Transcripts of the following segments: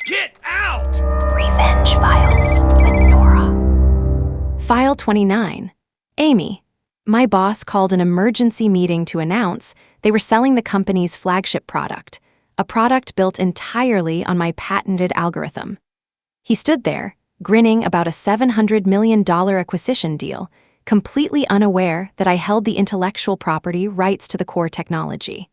Get out! Revenge Files with Nora. File 29. Amy. My boss called an emergency meeting to announce they were selling the company's flagship product, a product built entirely on my patented algorithm. He stood there, grinning about a $700 million acquisition deal, completely unaware that I held the intellectual property rights to the core technology.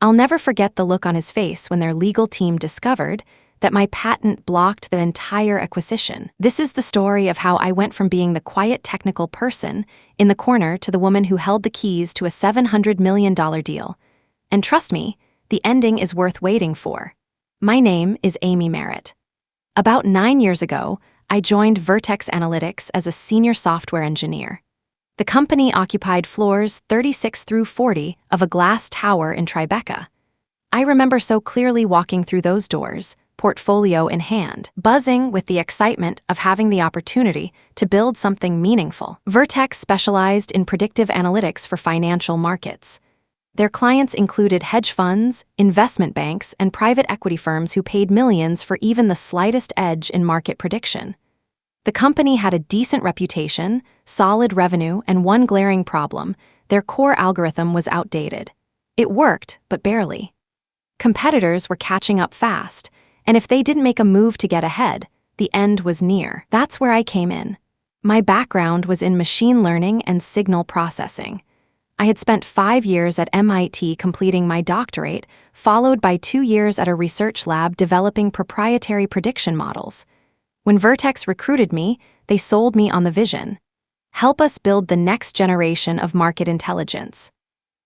I'll never forget the look on his face when their legal team discovered that my patent blocked the entire acquisition. This is the story of how I went from being the quiet technical person in the corner to the woman who held the keys to a $700 million deal. And trust me, the ending is worth waiting for. My name is Amy Merritt. About 9 years ago, I joined Vertex Analytics as a senior software engineer. The company occupied floors 36 through 40 of a glass tower in Tribeca. I remember so clearly walking through those doors, portfolio in hand, buzzing with the excitement of having the opportunity to build something meaningful. Vertex specialized in predictive analytics for financial markets. Their clients included hedge funds, investment banks, and private equity firms who paid millions for even the slightest edge in market prediction. The company had a decent reputation, solid revenue, and one glaring problem: their core algorithm was outdated. It worked, but barely. Competitors were catching up fast, and if they didn't make a move to get ahead, the end was near. That's where I came in. My background was in machine learning and signal processing. I had spent 5 years at MIT completing my doctorate, followed by 2 years at a research lab developing proprietary prediction models. When Vertex recruited me, they sold me on the vision: help us build the next generation of market intelligence.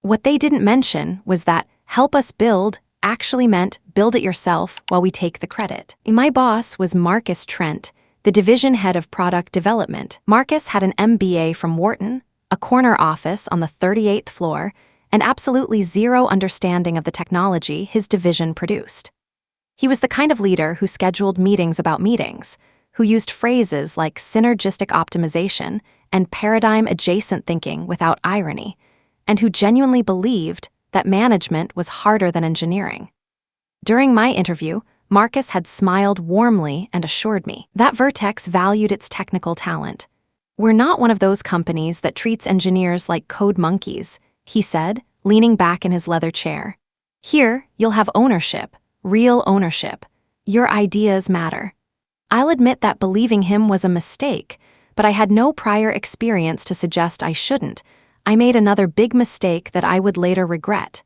What they didn't mention was that help us build actually meant build it yourself while we take the credit. My boss was Marcus Trent, the division head of product development. Marcus had an MBA from Wharton, a corner office on the 38th floor, and absolutely zero understanding of the technology his division produced. He was the kind of leader who scheduled meetings about meetings, who used phrases like synergistic optimization and paradigm-adjacent thinking without irony, and who genuinely believed that management was harder than engineering. During my interview, Marcus had smiled warmly and assured me that Vertex valued its technical talent. "We're not one of those companies that treats engineers like code monkeys," he said, leaning back in his leather chair. "Here, you'll have ownership, real ownership. Your ideas matter." I'll admit that believing him was a mistake, but I had no prior experience to suggest I shouldn't. I made another big mistake that I would later regret.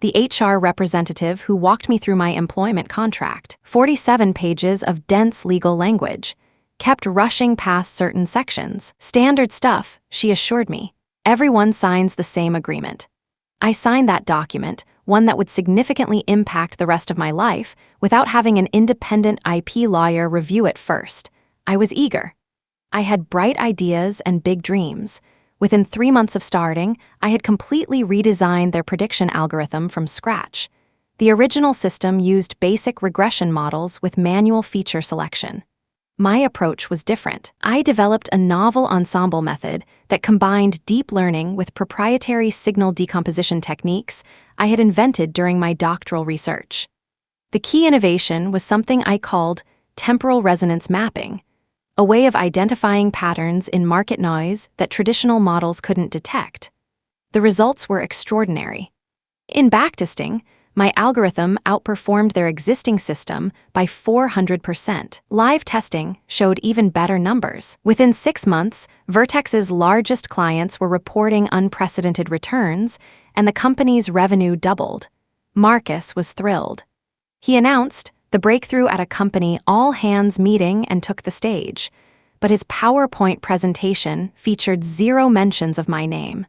The HR representative who walked me through my employment contract, 47 pages of dense legal language, kept rushing past certain sections. "Standard stuff," she assured me. "Everyone signs the same agreement." I signed that document, one that would significantly impact the rest of my life, without having an independent IP lawyer review it first. I was eager. I had bright ideas and big dreams. Within 3 months of starting, I had completely redesigned their prediction algorithm from scratch. The original system used basic regression models with manual feature selection. My approach was different. I developed a novel ensemble method that combined deep learning with proprietary signal decomposition techniques I had invented during my doctoral research. The key innovation was something I called temporal resonance mapping, a way of identifying patterns in market noise that traditional models couldn't detect. The results were extraordinary. In backtesting, my algorithm outperformed their existing system by 400%. Live testing showed even better numbers. Within 6 months, Vertex's largest clients were reporting unprecedented returns, and the company's revenue doubled. Marcus was thrilled. He announced the breakthrough at a company all-hands meeting and took the stage, but his PowerPoint presentation featured 0 mentions of my name.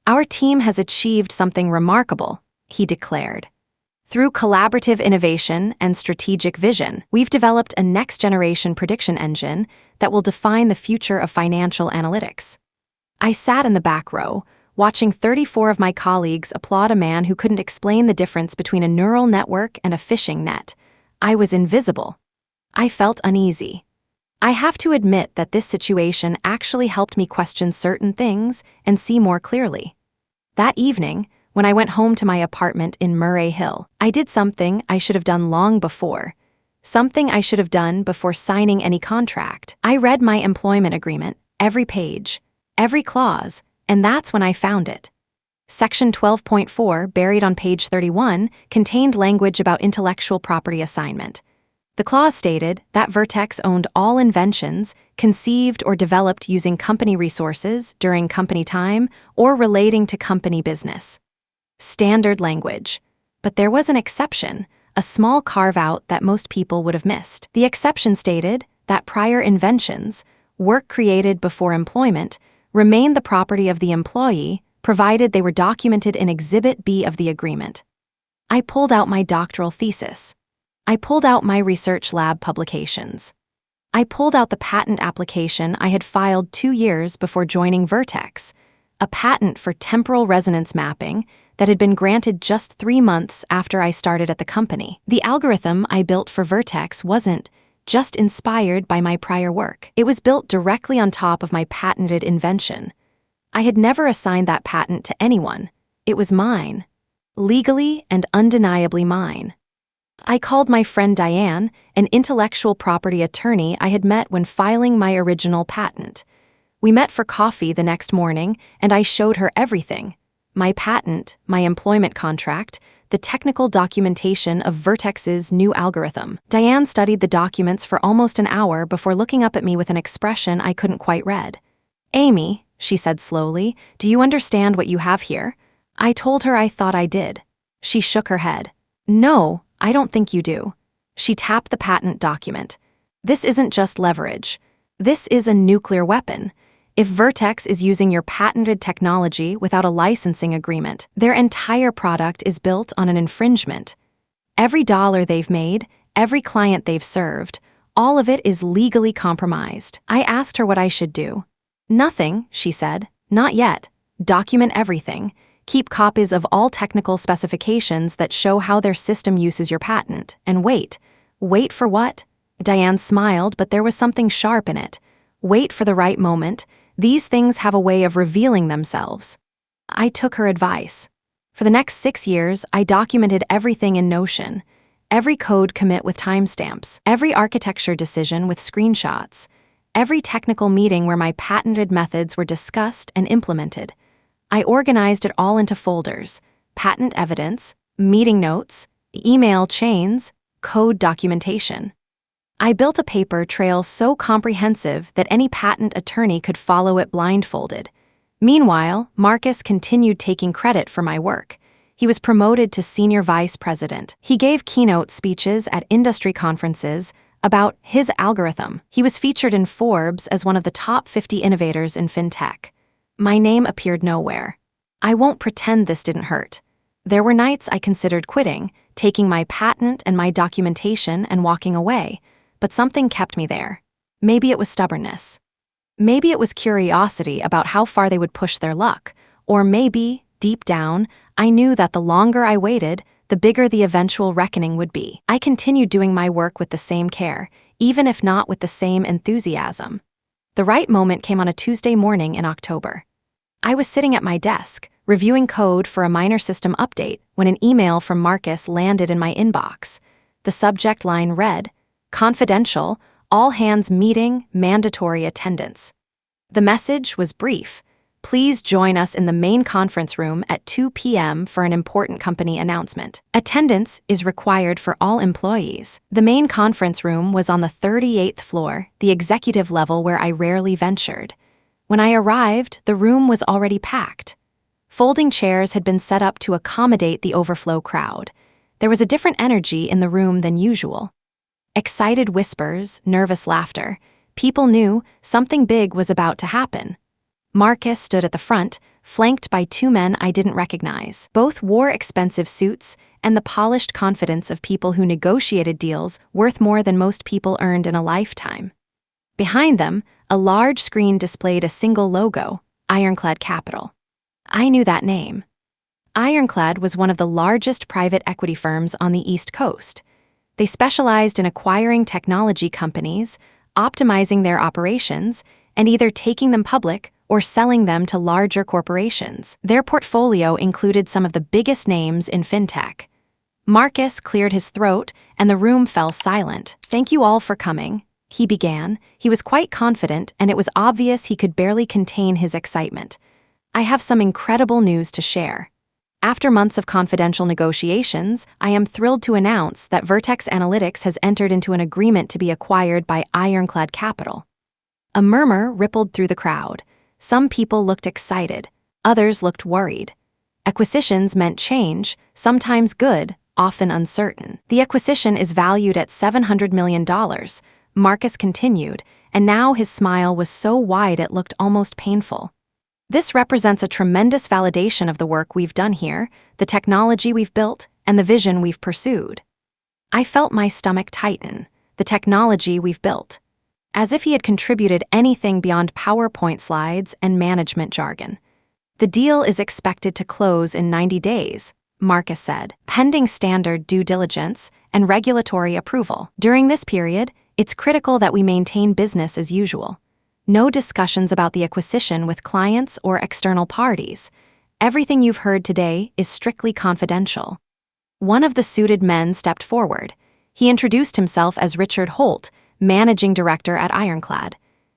"Our team has achieved something remarkable," he declared. "Through collaborative innovation and strategic vision, we've developed a next-generation prediction engine that will define the future of financial analytics." I sat in the back row, watching 34 of my colleagues applaud a man who couldn't explain the difference between a neural network and a fishing net. I was invisible. I felt uneasy. I have to admit that this situation actually helped me question certain things and see more clearly. That evening, when I went home to my apartment in Murray Hill, I did something I should have done long before. something I should have done before signing any contract. I read my employment agreement, every page, every clause, and that's when I found it. Section 12.4, buried on page 31, contained language about intellectual property assignment. The clause stated that Vertex owned all inventions conceived or developed using company resources during company time or relating to company business. Standard language. But there was an exception, a small carve-out that most people would have missed. The exception stated that prior inventions, work created before employment, remained the property of the employee, provided they were documented in Exhibit B of the agreement. I pulled out my doctoral thesis. I pulled out my research lab publications. I pulled out the patent application I had filed 2 years before joining Vertex, a patent for temporal resonance mapping that had been granted just 3 months after I started at the company. The algorithm I built for Vertex wasn't just inspired by my prior work. It was built directly on top of my patented invention. I had never assigned that patent to anyone. It was mine. Legally and undeniably mine. I called my friend Diane, an intellectual property attorney I had met when filing my original patent. We met for coffee the next morning, and I showed her everything: my patent, my employment contract, the technical documentation of Vertex's new algorithm. Diane studied the documents for almost an hour before looking up at me with an expression I couldn't quite read. "Amy," she said slowly, "do you understand what you have here?" I told her I thought I did. She shook her head. "No, I don't think you do." She tapped the patent document. "This isn't just leverage. This is a nuclear weapon. If Vertex is using your patented technology without a licensing agreement, their entire product is built on an infringement. Every dollar they've made, every client they've served, all of it is legally compromised." I asked her what I should do. "Nothing," she said. "Not yet. Document everything. Keep copies of all technical specifications that show how their system uses your patent. And wait. Wait for what?" Diane smiled, but there was something sharp in it. "Wait for the right moment. These things have a way of revealing themselves." I took her advice. For the next 6 years, I documented everything in Notion. Every code commit with timestamps. Every architecture decision with screenshots. Every technical meeting where my patented methods were discussed and implemented. I organized it all into folders: patent evidence, meeting notes, email chains, code documentation. I built a paper trail so comprehensive that any patent attorney could follow it blindfolded. Meanwhile, Marcus continued taking credit for my work. He was promoted to senior vice president. He gave keynote speeches at industry conferences about his algorithm. He was featured in Forbes as one of the top 50 innovators in fintech. My name appeared nowhere. I won't pretend this didn't hurt. There were nights I considered quitting, taking my patent and my documentation and walking away, but something kept me there. Maybe it was stubbornness. Maybe it was curiosity about how far they would push their luck, or maybe, deep down, I knew that the longer I waited, the bigger the eventual reckoning would be. I continued doing my work with the same care, even if not with the same enthusiasm. The right moment came on a Tuesday morning in October. I was sitting at my desk, reviewing code for a minor system update, when an email from Marcus landed in my inbox. The subject line read, "Confidential, all hands meeting, mandatory attendance." The message was brief: "Please join us in the main conference room at 2 p.m. for an important company announcement. Attendance is required for all employees." The main conference room was on the 38th floor, the executive level where I rarely ventured. When I arrived, the room was already packed. Folding chairs had been set up to accommodate the overflow crowd. There was a different energy in the room than usual. Excited whispers, nervous laughter. People knew something big was about to happen. Marcus stood at the front, flanked by 2 men I didn't recognize. Both wore expensive suits and the polished confidence of people who negotiated deals worth more than most people earned in a lifetime. Behind them, a large screen displayed a single logo, Ironclad Capital. I knew that name. Ironclad was one of the largest private equity firms on the East Coast. They specialized in acquiring technology companies, optimizing their operations, and either taking them public or selling them to larger corporations. Their portfolio included some of the biggest names in fintech: Marcus cleared his throat, and the room fell silent. "Thank you all for coming," he began. He was quite confident, and it was obvious he could barely contain his excitement. "I have some incredible news to share. After months of confidential negotiations, I am thrilled to announce that Vertex Analytics has entered into an agreement to be acquired by Ironclad Capital." A murmur rippled through the crowd. Some people looked excited, others looked worried. Acquisitions meant change, sometimes good, often uncertain. "The acquisition is valued at $700 million, Marcus continued, and now his smile was so wide it looked almost painful. "This represents a tremendous validation of the work we've done here, the technology we've built, and the vision we've pursued." I felt my stomach tighten. The technology we've built. As if he had contributed anything beyond PowerPoint slides and management jargon. "The deal is expected to close in 90 days, Marcus said, "pending standard due diligence and regulatory approval. During this period, it's critical that we maintain business as usual. No discussions about the acquisition with clients or external parties. Everything you've heard today is strictly confidential." One of the suited men stepped forward. He introduced himself as Richard Holt, managing director at Ironclad.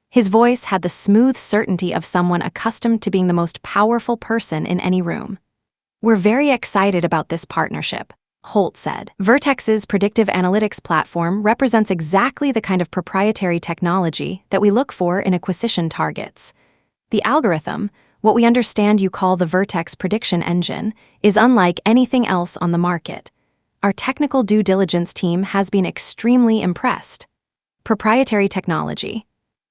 His voice had the smooth certainty of someone accustomed to being the most powerful person in any room. "We're very excited about this partnership," Holt said. "Vertex's predictive analytics platform represents exactly the kind of proprietary technology that we look for in acquisition targets. The algorithm, what we understand you call the Vertex prediction engine, is unlike anything else on the market. Our technical due diligence team has been extremely impressed." Proprietary technology.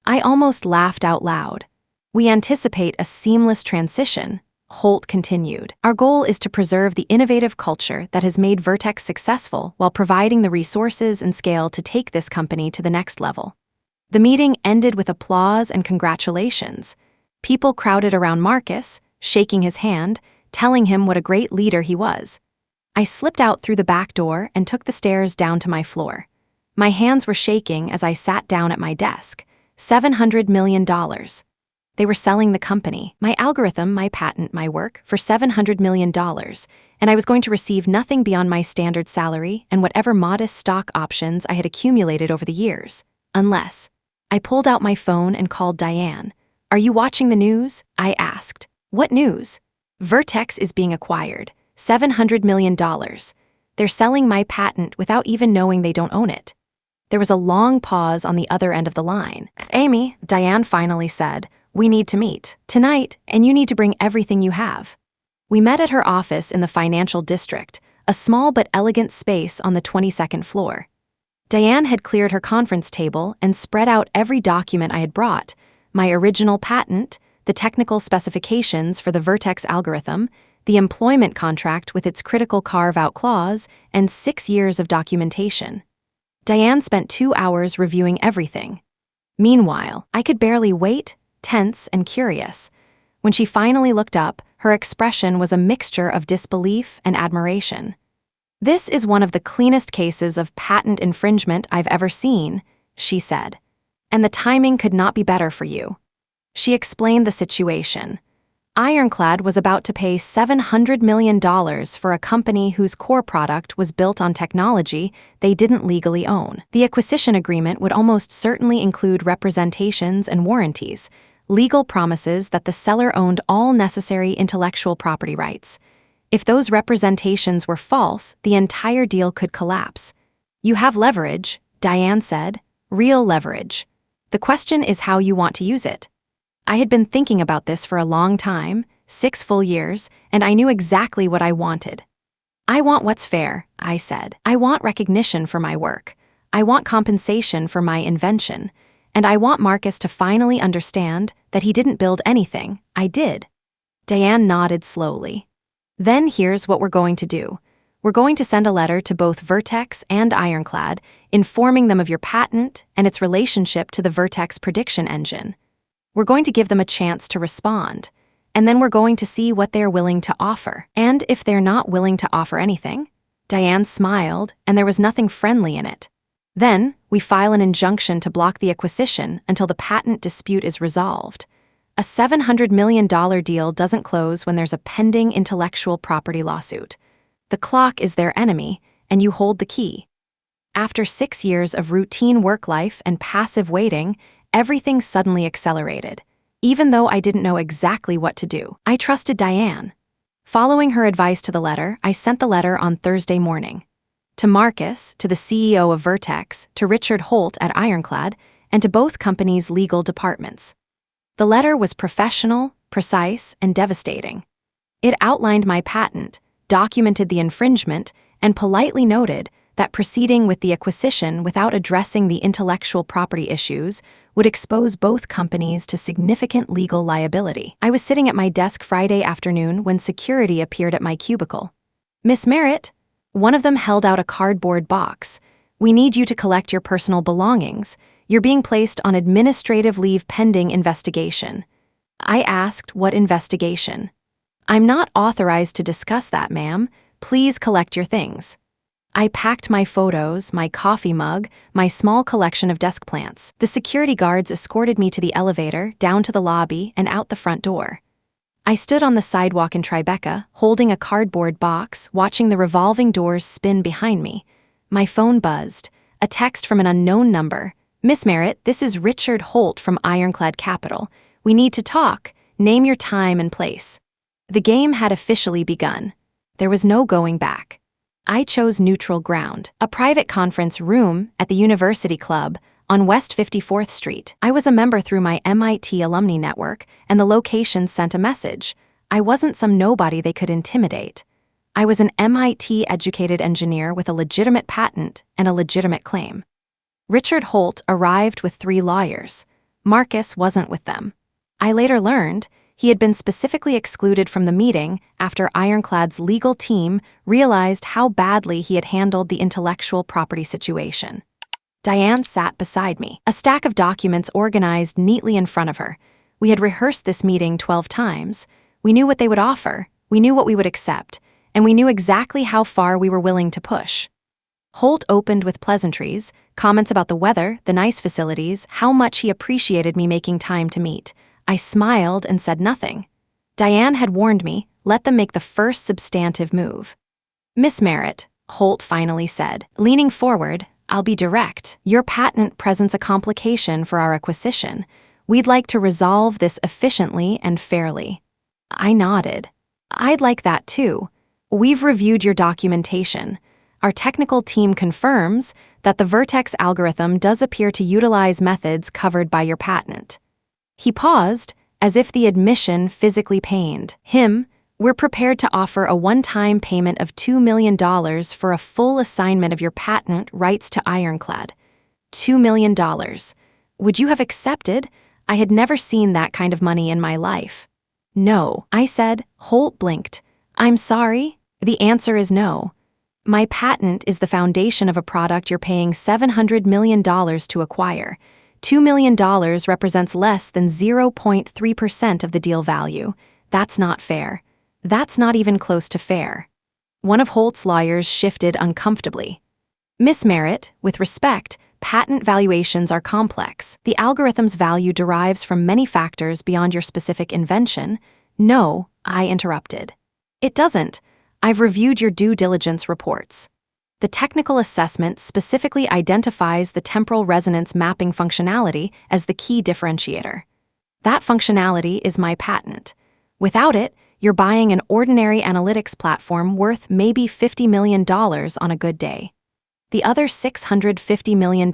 I almost laughed out loud. "We anticipate a seamless transition," Holt continued. "Our goal is to preserve the innovative culture that has made Vertex successful while providing the resources and scale to take this company to the next level." The meeting ended with applause and congratulations. People crowded around Marcus, shaking his hand, telling him what a great leader he was. I slipped out through the back door and took the stairs down to my floor. My hands were shaking as I sat down at my desk. $700 million. They were selling the company, my algorithm, my patent, my work, for $700 million, and I was going to receive nothing beyond my standard salary and whatever modest stock options I had accumulated over the years, unless. I pulled out my phone and called Diane. "Are you watching the news?" I asked. "What news?" "Vertex is being acquired. $700 million. They're selling my patent without even knowing they don't own it." There was a long pause on the other end of the line. "Amy," Diane finally said, "we need to meet tonight, and you need to bring everything you have." We met at her office in the financial district, a small but elegant space on the 22nd floor. Diane had cleared her conference table and spread out every document I had brought: my original patent, the technical specifications for the Vertex algorithm, the employment contract with its critical carve-out clause, and 6 years of documentation. Diane spent 2 hours reviewing everything. Meanwhile, I could barely wait, tense and curious. When she finally looked up, her expression was a mixture of disbelief and admiration. "This is one of the cleanest cases of patent infringement I've ever seen," she said. "And the timing could not be better for you." She explained the situation. Ironclad was about to pay $700 million for a company whose core product was built on technology they didn't legally own. The acquisition agreement would almost certainly include representations and warranties, legal promises that the seller owned all necessary intellectual property rights. If those representations were false, the entire deal could collapse. "You have leverage," Diane said, "real leverage. The question is how you want to use it." I had been thinking about this for a long time, 6 full years, and I knew exactly what I wanted. "I want what's fair," I said. "I want recognition for my work. I want compensation for my invention. And I want Marcus to finally understand that he didn't build anything, I did." Diane nodded slowly. "Then here's what we're going to do. We're going to send a letter to both Vertex and Ironclad, informing them of your patent and its relationship to the Vertex prediction engine. We're going to give them a chance to respond, and then we're going to see what they're willing to offer. And if they're not willing to offer anything," Diane smiled, and there was nothing friendly in it, "then we file an injunction to block the acquisition until the patent dispute is resolved. A $700 million deal doesn't close when there's a pending intellectual property lawsuit. The clock is their enemy, and you hold the key. After 6 years of routine work life and passive waiting, everything suddenly accelerated. Even though I didn't know exactly what to do, I trusted Diane. Following her advice to the letter, I sent the letter on Thursday morning. To Marcus, to the CEO of Vertex, to Richard Holt at Ironclad, and to both companies' legal departments. The letter was professional, precise, and devastating. It outlined my patent, documented the infringement, and politely noted that proceeding with the acquisition without addressing the intellectual property issues would expose both companies to significant legal liability. I was sitting at my desk Friday afternoon when security appeared at my cubicle. "Miss Merritt," one of them held out a cardboard box. "We need you to collect your personal belongings. You're being placed on administrative leave pending investigation." I asked, "What investigation?" "I'm not authorized to discuss that, ma'am. Please collect your things." I packed my photos, my coffee mug, my small collection of desk plants. The security guards escorted me to the elevator, down to the lobby, and out the front door. I stood on the sidewalk in Tribeca, holding a cardboard box, watching the revolving doors spin behind me. My phone buzzed. A text from an unknown number. "Miss Merritt, this is Richard Holt from Ironclad Capital. We need to talk. Name your time and place." The game had officially begun. There was no going back. I chose neutral ground, a private conference room at the University Club on West 54th Street. I was a member through my MIT alumni network, and the location sent a message. I wasn't some nobody they could intimidate. I was an MIT-educated engineer with a legitimate patent and a legitimate claim. Richard Holt arrived with 3 lawyers. Marcus wasn't with them. I later learned he had been specifically excluded from the meeting after Ironclad's legal team realized how badly he had handled the intellectual property situation. Diane sat beside me, a stack of documents organized neatly in front of her. We had rehearsed this meeting 12 times. We knew what they would offer, we knew what we would accept, and we knew exactly how far we were willing to push. Holt opened with pleasantries, comments about the weather, the nice facilities, how much he appreciated me making time to meet. I smiled and said nothing. Diane had warned me, let them make the first substantive move. "Miss Merritt," Holt finally said, leaning forward, "I'll be direct. Your patent presents a complication for our acquisition. We'd like to resolve this efficiently and fairly." I nodded. "I'd like that too. We've reviewed your documentation. Our technical team confirms that the Vertex algorithm does appear to utilize methods covered by your patent." He paused, as if the admission physically pained him. "We're prepared to offer a one-time payment of $2 million for a full assignment of your patent rights to Ironclad. $2 million. Would you have accepted? I had never seen that kind of money in my life." "No," I said. Holt blinked. "I'm sorry. The answer is no. My patent is the foundation of a product you're paying $700 million to acquire. $2 million represents less than 0.3% of the deal value. That's not fair. That's not even close to fair." One of Holt's lawyers shifted uncomfortably. "Miss Merritt, with respect, patent valuations are complex. The algorithm's value derives from many factors beyond your specific invention." "No," I interrupted. "It doesn't. I've reviewed your due diligence reports. The technical assessment specifically identifies the temporal resonance mapping functionality as the key differentiator. That functionality is my patent. Without it, you're buying an ordinary analytics platform worth maybe $50 million on a good day. The other $650 million,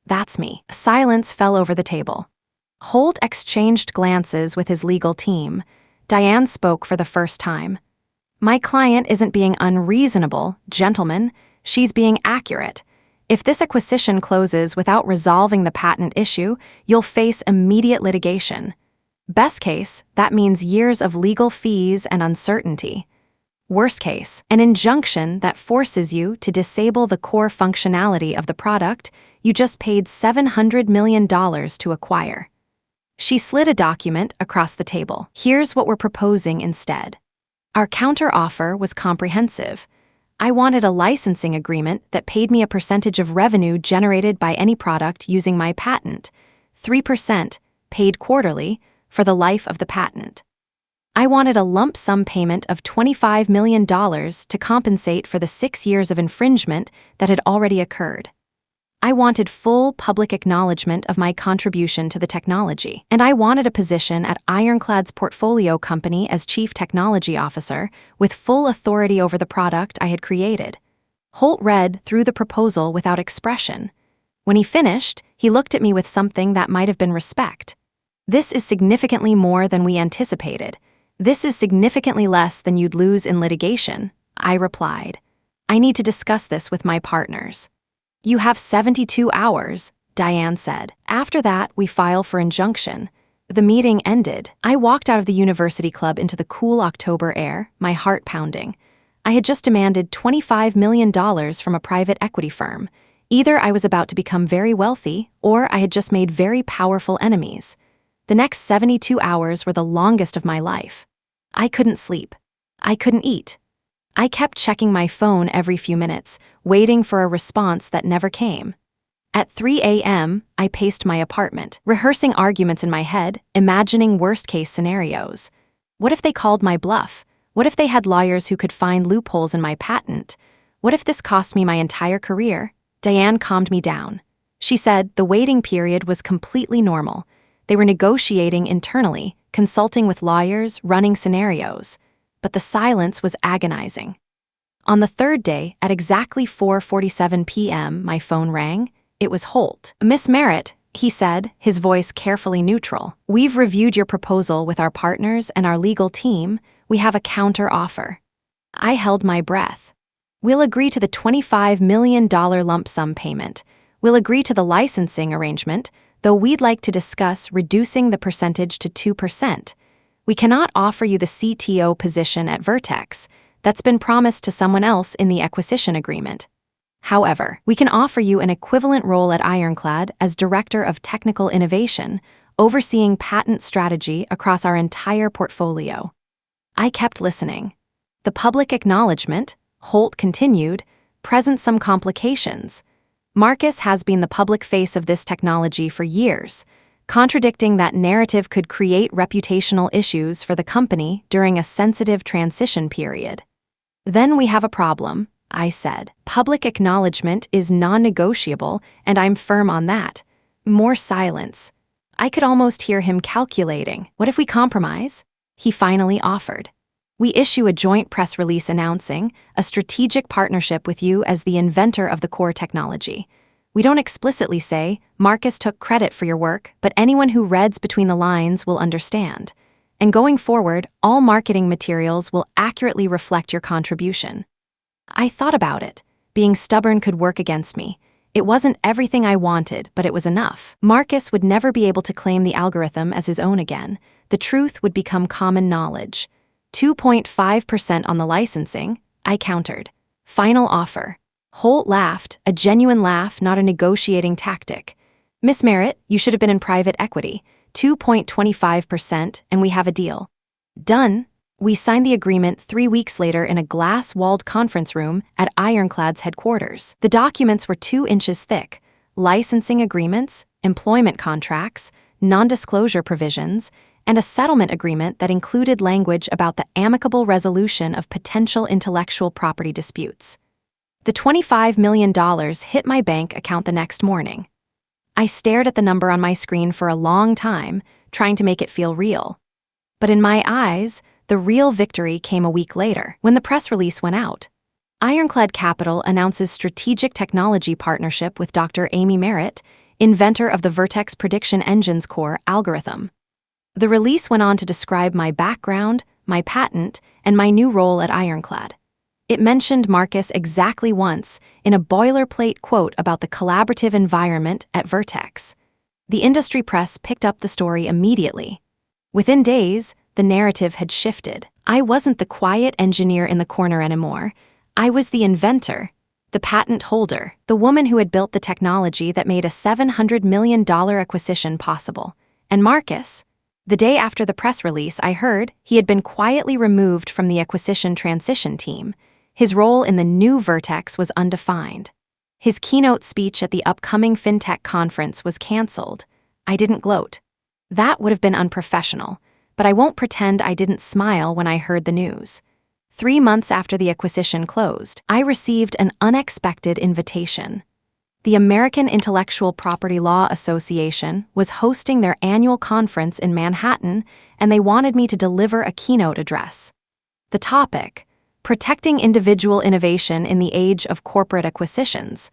that's me." Silence fell over the table. Holt exchanged glances with his legal team. Diane spoke for the first time. "My client isn't being unreasonable, gentlemen. She's being accurate. If this acquisition closes without resolving the patent issue, you'll face immediate litigation. Best case, that means years of legal fees and uncertainty. Worst case, an injunction that forces you to disable the core functionality of the product you just paid $700 million to acquire." She slid a document across the table. "Here's what we're proposing instead." Our counter-offer was comprehensive. I wanted a licensing agreement that paid me a percentage of revenue generated by any product using my patent, 3%, paid quarterly, for the life of the patent. I wanted a lump sum payment of $25 million to compensate for the 6 years of infringement that had already occurred. I wanted full public acknowledgement of my contribution to the technology, and I wanted a position at Ironclad's portfolio company as Chief Technology Officer with full authority over the product I had created. Holt read through the proposal without expression. When he finished, he looked at me with something that might have been respect. "This is significantly more than we anticipated. This is significantly less than you'd lose in litigation," I replied. "I need to discuss this with my partners." "You have 72 hours, Diane said. "After that, we file for injunction." The meeting ended. I walked out of the university club into the cool October air, my heart pounding. I had just demanded $25 million from a private equity firm. Either I was about to become very wealthy, or I had just made very powerful enemies. The next 72 hours were the longest of my life. I couldn't sleep. I couldn't eat. I kept checking my phone every few minutes, waiting for a response that never came. At 3 a.m., I paced my apartment, rehearsing arguments in my head, imagining worst-case scenarios. What if they called my bluff? What if they had lawyers who could find loopholes in my patent? What if this cost me my entire career? Diane calmed me down. She said the waiting period was completely normal. They were negotiating internally, consulting with lawyers, running scenarios. But the silence was agonizing. On the third day, at exactly 4:47 p.m., my phone rang. It was Holt. "Miss Merritt," he said, his voice carefully neutral. "We've reviewed your proposal with our partners and our legal team. We have a counter offer." I held my breath. "We'll agree to the $25 million lump sum payment. We'll agree to the licensing arrangement, though we'd like to discuss reducing the percentage to 2%. We cannot offer you the CTO position at Vertex. That's been promised to someone else in the acquisition agreement. However, we can offer you an equivalent role at Ironclad as Director of Technical Innovation, overseeing patent strategy across our entire portfolio." I kept listening. "The public acknowledgement," Holt continued, "presents some complications. Marcus has been the public face of this technology for years. Contradicting that narrative could create reputational issues for the company during a sensitive transition period." "Then we have a problem," I said. "Public acknowledgement is non-negotiable, and I'm firm on that." More silence. I could almost hear him calculating. "What if we compromise?" He finally offered. "We issue a joint press release announcing a strategic partnership with you as the inventor of the core technology. We don't explicitly say, Marcus took credit for your work, but anyone who reads between the lines will understand. And going forward, all marketing materials will accurately reflect your contribution." I thought about it. Being stubborn could work against me. It wasn't everything I wanted, but it was enough. Marcus would never be able to claim the algorithm as his own again. The truth would become common knowledge. 2.5% on the licensing, I countered. "Final offer." Holt laughed, a genuine laugh, not a negotiating tactic. "Miss Merritt, you should have been in private equity. 2.25%, and we have a deal." Done. We signed the agreement 3 weeks later in a glass-walled conference room at Ironclad's headquarters. The documents were 2 inches thick: licensing agreements, employment contracts, non-disclosure provisions, and a settlement agreement that included language about the amicable resolution of potential intellectual property disputes. The $25 million hit my bank account the next morning. I stared at the number on my screen for a long time, trying to make it feel real. But in my eyes, the real victory came a week later, when the press release went out. Ironclad Capital announces strategic technology partnership with Dr. Amy Merritt, inventor of the Vertex Prediction Engine's core algorithm. The release went on to describe my background, my patent, and my new role at Ironclad. It mentioned Marcus exactly once in a boilerplate quote about the collaborative environment at Vertex. The industry press picked up the story immediately. Within days, the narrative had shifted. I wasn't the quiet engineer in the corner anymore. I was the inventor, the patent holder, the woman who had built the technology that made a $700 million acquisition possible. And Marcus? The day after the press release, I heard he had been quietly removed from the acquisition transition team. His role in the new Vertex was undefined. His keynote speech at the upcoming FinTech conference was canceled. I didn't gloat. That would have been unprofessional, but I won't pretend I didn't smile when I heard the news. 3 months after the acquisition closed, I received an unexpected invitation. The American Intellectual Property Law Association was hosting their annual conference in Manhattan, and they wanted me to deliver a keynote address. The topic: protecting individual innovation in the age of corporate acquisitions.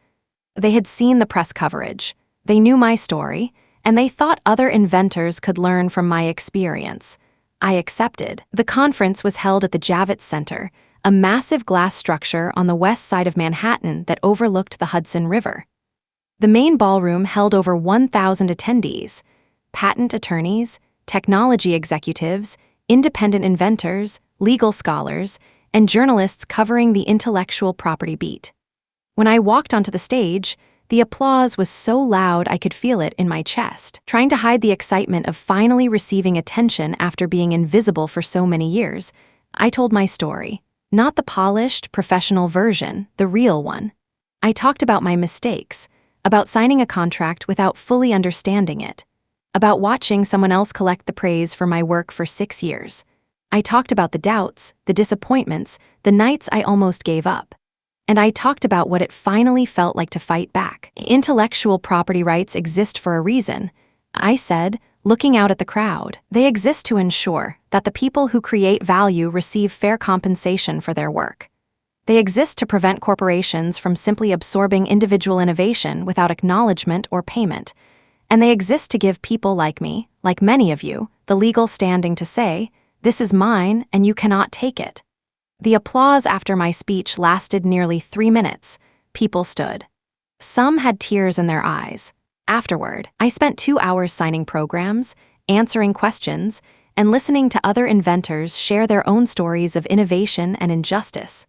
They had seen the press coverage, they knew my story, and they thought other inventors could learn from my experience. I accepted. The conference was held at the Javits Center, a massive glass structure on the west side of Manhattan that overlooked the Hudson River. The main ballroom held over 1,000 attendees: patent attorneys, technology executives, independent inventors, legal scholars, and journalists covering the intellectual property beat. When I walked onto the stage, the applause was so loud I could feel it in my chest. Trying to hide the excitement of finally receiving attention after being invisible for so many years, I told my story. Not the polished, professional version, the real one. I talked about my mistakes, about signing a contract without fully understanding it, about watching someone else collect the praise for my work for 6 years. I talked about the doubts, the disappointments, the nights I almost gave up. And I talked about what it finally felt like to fight back. Intellectual property rights exist for a reason, I said, looking out at the crowd. They exist to ensure that the people who create value receive fair compensation for their work. They exist to prevent corporations from simply absorbing individual innovation without acknowledgement or payment. And they exist to give people like me, like many of you, the legal standing to say, "This is mine and you cannot take it." The applause after my speech lasted nearly 3 minutes. People stood. Some had tears in their eyes. Afterward, I spent 2 hours signing programs, answering questions, and listening to other inventors share their own stories of innovation and injustice.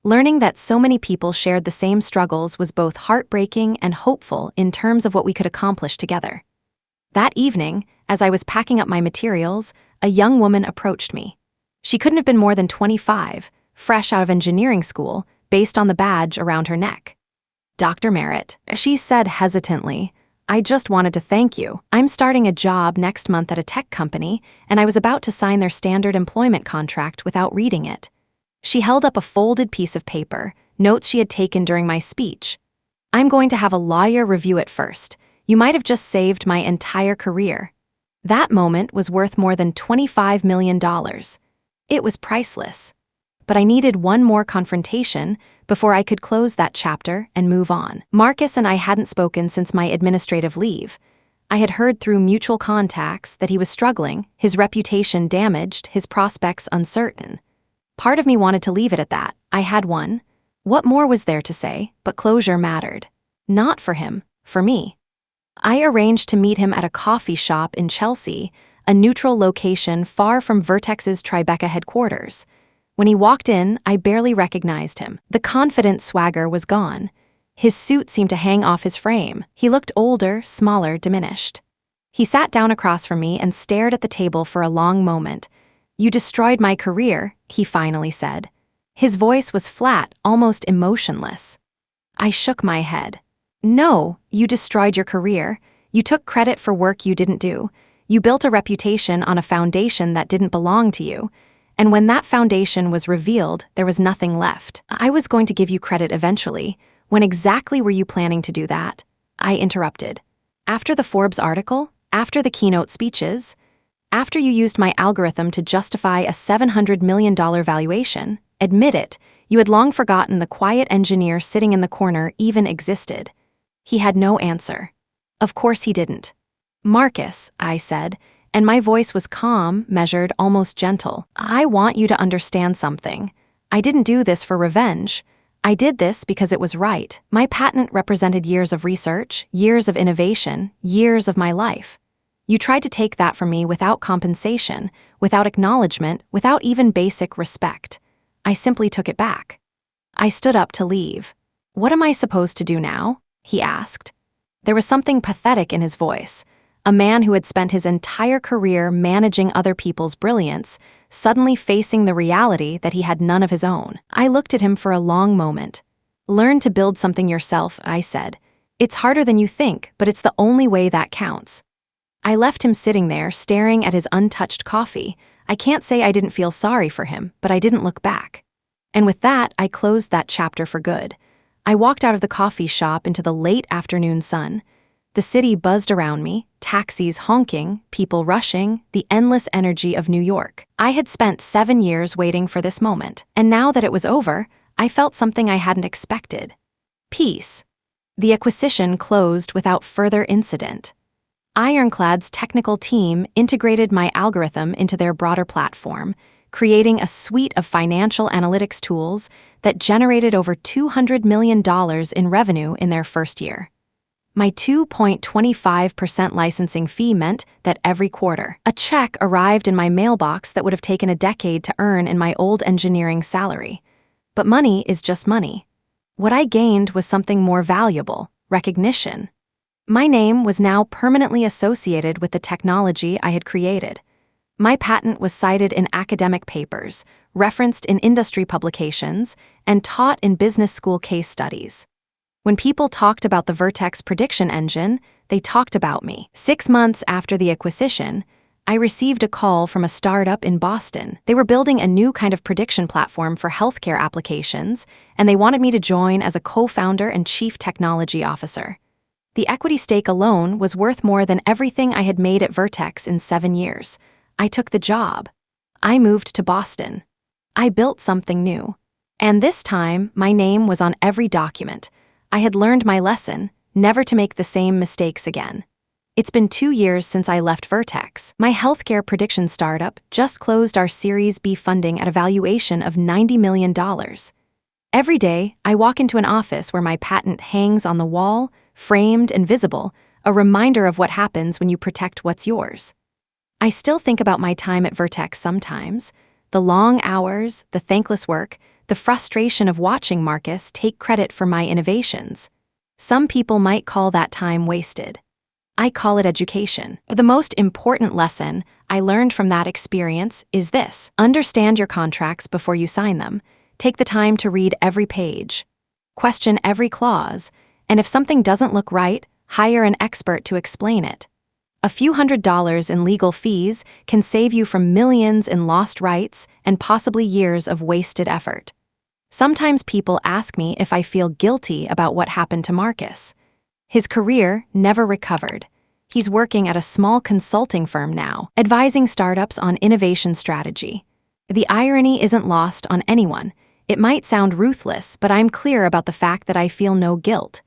Learning that so many people shared the same struggles was both heartbreaking and hopeful in terms of what we could accomplish together. That evening, as I was packing up my materials, a young woman approached me. She couldn't have been more than 25, fresh out of engineering school, based on the badge around her neck. "Dr. Merritt," she said hesitantly, "I just wanted to thank you. I'm starting a job next month at a tech company, and I was about to sign their standard employment contract without reading it." She held up a folded piece of paper, notes she had taken during my speech. "I'm going to have a lawyer review it first. You might have just saved my entire career." That moment was worth more than $25 million. It was priceless. But I needed one more confrontation before I could close that chapter and move on. Marcus and I hadn't spoken since my administrative leave. I had heard through mutual contacts that he was struggling, his reputation damaged, his prospects uncertain. Part of me wanted to leave it at that. I had won. What more was there to say? But closure mattered. Not for him, for me. I arranged to meet him at a coffee shop in Chelsea, a neutral location far from Vertex's Tribeca headquarters. When he walked in, I barely recognized him. The confident swagger was gone. His suit seemed to hang off his frame. He looked older, smaller, diminished. He sat down across from me and stared at the table for a long moment. "You destroyed my career," he finally said. His voice was flat, almost emotionless. I shook my head. "No, you destroyed your career. You took credit for work you didn't do. You built a reputation on a foundation that didn't belong to you. And when that foundation was revealed, there was nothing left. I was going to give you credit eventually. When exactly were you planning to do that?" I interrupted. "After the Forbes article? After the keynote speeches? After you used my algorithm to justify a $700 million valuation? Admit it, you had long forgotten the quiet engineer sitting in the corner even existed." He had no answer. Of course he didn't. "Marcus," I said, and my voice was calm, measured, almost gentle. "I want you to understand something. I didn't do this for revenge. I did this because it was right. My patent represented years of research, years of innovation, years of my life. You tried to take that from me without compensation, without acknowledgement, without even basic respect. I simply took it back." I stood up to leave. "What am I supposed to do now?" he asked. There was something pathetic in his voice. A man who had spent his entire career managing other people's brilliance, suddenly facing the reality that he had none of his own. I looked at him for a long moment. "Learn to build something yourself," I said. "It's harder than you think, but it's the only way that counts." I left him sitting there, staring at his untouched coffee. I can't say I didn't feel sorry for him, but I didn't look back. And with that, I closed that chapter for good. I walked out of the coffee shop into the late afternoon sun. The city buzzed around me, taxis honking, people rushing, the endless energy of New York. I had spent 7 years waiting for this moment, and now that it was over, I felt something I hadn't expected. Peace. The acquisition closed without further incident. Ironclad's technical team integrated my algorithm into their broader platform, creating a suite of financial analytics tools that generated over $200 million in revenue in their first year. My 2.25% licensing fee meant that every quarter, a check arrived in my mailbox that would have taken a decade to earn in my old engineering salary. But money is just money. What I gained was something more valuable: recognition. My name was now permanently associated with the technology I had created. My patent was cited in academic papers, referenced in industry publications, and taught in business school case studies. When people talked about the Vertex prediction engine, they talked about me. 6 months after the acquisition, I received a call from a startup in Boston. They were building a new kind of prediction platform for healthcare applications, and they wanted me to join as a co-founder and chief technology officer. The equity stake alone was worth more than everything I had made at Vertex in 7 years. I took the job. I moved to Boston. I built something new. And this time, my name was on every document. I had learned my lesson, never to make the same mistakes again. It's been 2 years since I left Vertex. My healthcare prediction startup just closed our Series B funding at a valuation of $90 million. Every day, I walk into an office where my patent hangs on the wall, framed and visible, a reminder of what happens when you protect what's yours. I still think about my time at Vertex sometimes, the long hours, the thankless work, the frustration of watching Marcus take credit for my innovations. Some people might call that time wasted. I call it education. The most important lesson I learned from that experience is this: understand your contracts before you sign them. Take the time to read every page. Question every clause, and if something doesn't look right, hire an expert to explain it. A few $100s in legal fees can save you from millions in lost rights and possibly years of wasted effort. Sometimes people ask me if I feel guilty about what happened to Marcus. His career never recovered. He's working at a small consulting firm now, advising startups on innovation strategy. The irony isn't lost on anyone. It might sound ruthless, but I'm clear about the fact that I feel no guilt.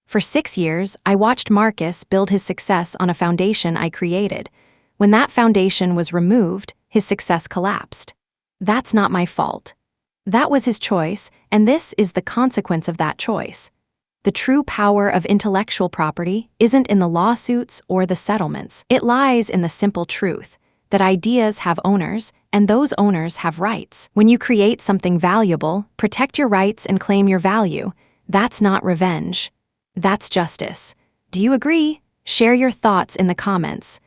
For 6 years, I watched Marcus build his success on a foundation I created. When that foundation was removed, his success collapsed. That's not my fault. That was his choice, and this is the consequence of that choice. The true power of intellectual property isn't in the lawsuits or the settlements. It lies in the simple truth that ideas have owners, and those owners have rights. When you create something valuable, protect your rights and claim your value. That's not revenge. That's justice. Do you agree? Share your thoughts in the comments.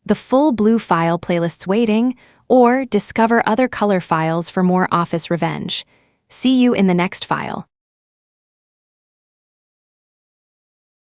The full blue file playlist's waiting, or discover other color files for more office revenge. See you in the next file.